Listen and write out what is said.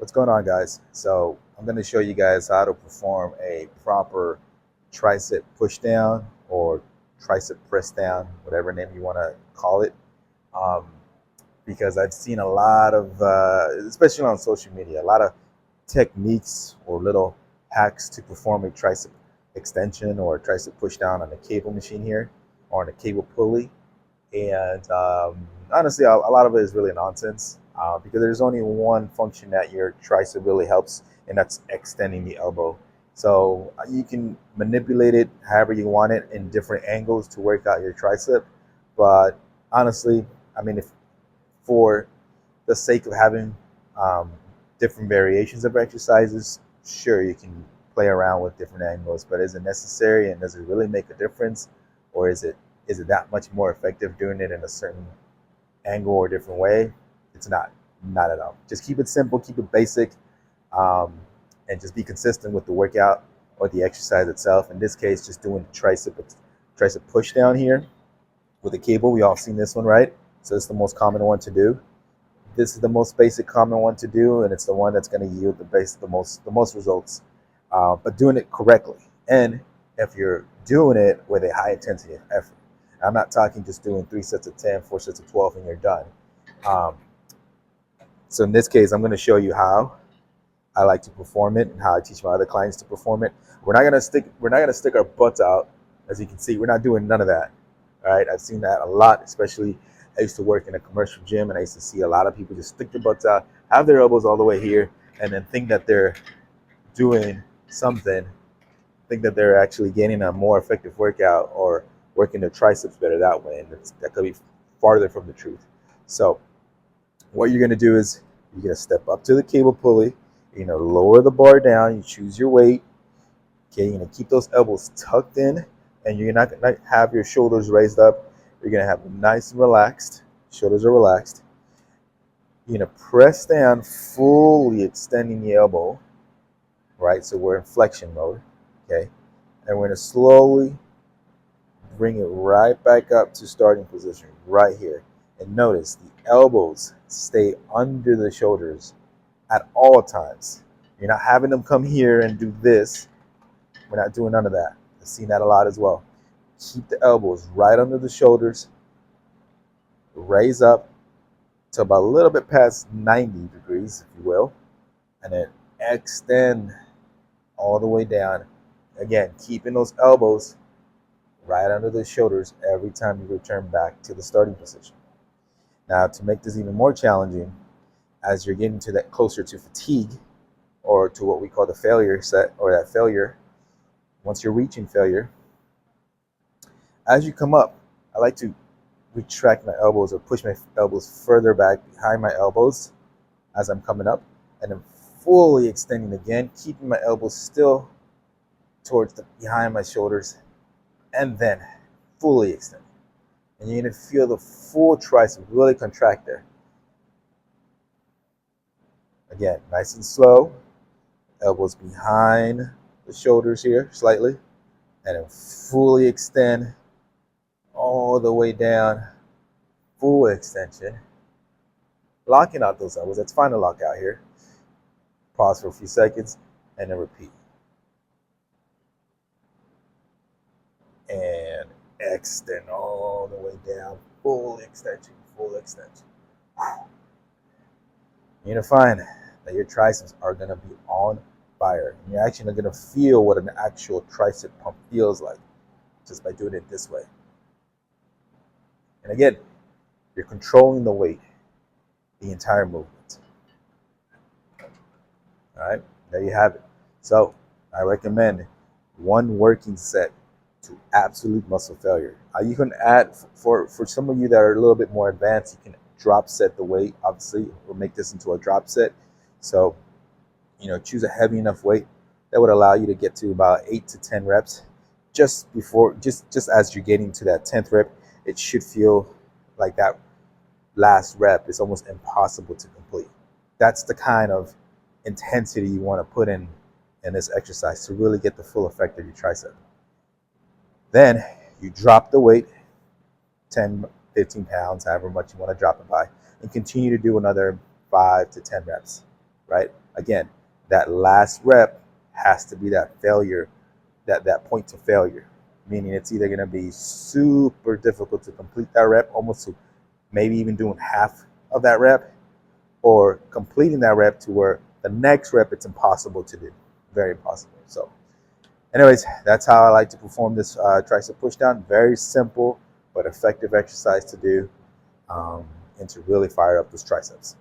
What's going on, guys? So I'm going to show you guys how to perform a proper tricep push down or tricep press down, whatever name you want to call it. Um, because I've seen a lot of, especially on social media, a lot of techniques or little hacks to perform a tricep extension or a tricep push down on a cable machine here or on a cable pulley. And honestly, a lot of it is really nonsense because there's only one function that your tricep really helps, and that's extending the elbow. So you can manipulate it however you want it in different angles to work out your tricep. But honestly, I mean, if for the sake of having um, different variations of exercises, sure, you can play around with different angles, but is it necessary and does it really make a difference? Or is it that much more effective doing it in a certain angle or different way? It's not at all. Just keep it simple, keep it basic, um, and just be consistent with the workout or the exercise itself. In this case, just doing the tricep push down here with a cable. We all seen this one, right? So it's the most common one to do. This is the most basic common one to do, and it's the one that's going to yield the most results. But doing it correctly, and if you're doing it with a high intensity of effort. I'm not talking just doing 3 sets of 10, 4 sets of 12, and you're done. Um, so in this case, I'm going to show you how I like to perform it and how I teach my other clients to perform it. We're not gonna stick our butts out. As you can see, we're not doing none of that. All right, I've seen that a lot, especially I used to work in a commercial gym, and I used to see a lot of people just stick their butts out, have their elbows all the way here, and then think that they're doing something, think that they're actually getting a more effective workout or working their triceps better that way, and that could be farther from the truth. So what you're going to do is you're going to step up to the cable pulley, you're going to lower the bar down, you choose your weight. Okay, you're going to keep those elbows tucked in, and you're not going to have your shoulders raised up. You're going to have them nice and relaxed. Shoulders are relaxed. You're going to press down, fully extending the elbow, right? So we're in flexion mode, okay? And we're going to slowly bring it right back up to starting position, right here. And notice the elbows stay under the shoulders at all times. You're not having them come here and do this. We're not doing none of that. I've seen that a lot as well. Keep the elbows right under the shoulders. Raise up to about a little bit past 90 degrees, if you will. And then extend all the way down. Again, keeping those elbows right under the shoulders every time you return back to the starting position. Now, to make this even more challenging, as you're getting to that closer to fatigue or to what we call the failure set or that failure, once you're reaching failure, as you come up, I like to retract my elbows or push my elbows further back behind my elbows as I'm coming up, and then fully extending again, keeping my elbows still towards the behind my shoulders, and then fully extend. And you're going to feel the full tricep really contract there. Again, nice and slow. Elbows behind the shoulders here slightly. And then fully extend all the way down. Full extension. Locking out those elbows. That's fine to lock out here. Pause for a few seconds and then repeat. And extend all the way down, full extension, full extension. You're gonna find that your triceps are gonna be on fire. And you're actually gonna feel what an actual tricep pump feels like just by doing it this way. And again, you're controlling the weight, the entire movement. All right, there you have it. So I recommend one working set to absolute muscle failure. You can add, for some of you that are a little bit more advanced, you can drop set the weight, obviously, or make this into a drop set. So, choose a heavy enough weight that would allow you to get to about 8 to 10 reps. Just as you're getting to that 10th rep, it should feel like that last rep is almost impossible to complete. That's the kind of intensity you want to put in this exercise to really get the full effect of your tricep. Then you drop the weight, 10, 15 pounds, however much you want to drop it by, and continue to do another 5 to 10 reps, right? Again, that last rep has to be that failure, that point to failure, meaning it's either going to be super difficult to complete that rep, almost to maybe even doing half of that rep, or completing that rep to where the next rep it's impossible to do, very impossible. So anyways, that's how I like to perform this tricep push down. Very simple but effective exercise to do, and to really fire up those triceps.